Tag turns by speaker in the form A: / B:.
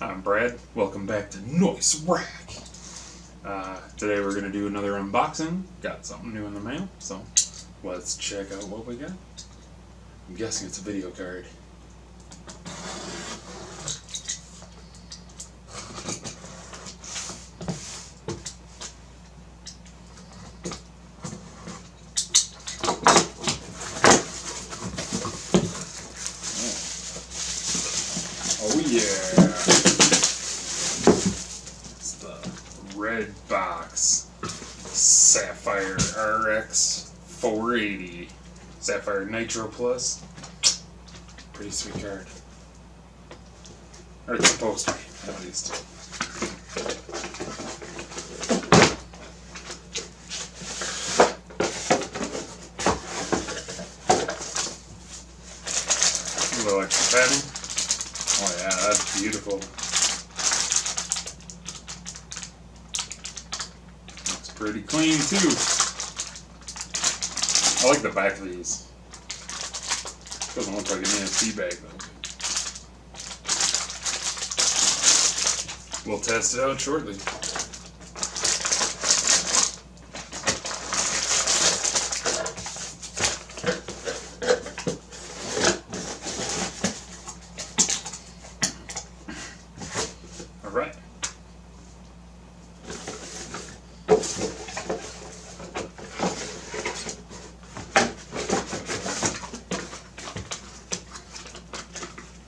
A: I'm Brad. Welcome back to Noise Rack. Today we're going to do another unboxing. Got something new in the mail, so let's check out what we got. I'm guessing it's a video card. Oh yeah! It's the red box Sapphire RX 480 Sapphire Nitro Plus. Pretty sweet card. Or it's supposed to be, at least. A little extra padding. Oh yeah, that's beautiful. Looks pretty clean too. I like the back of these. Doesn't look like an NFT bag though. We'll test it out shortly.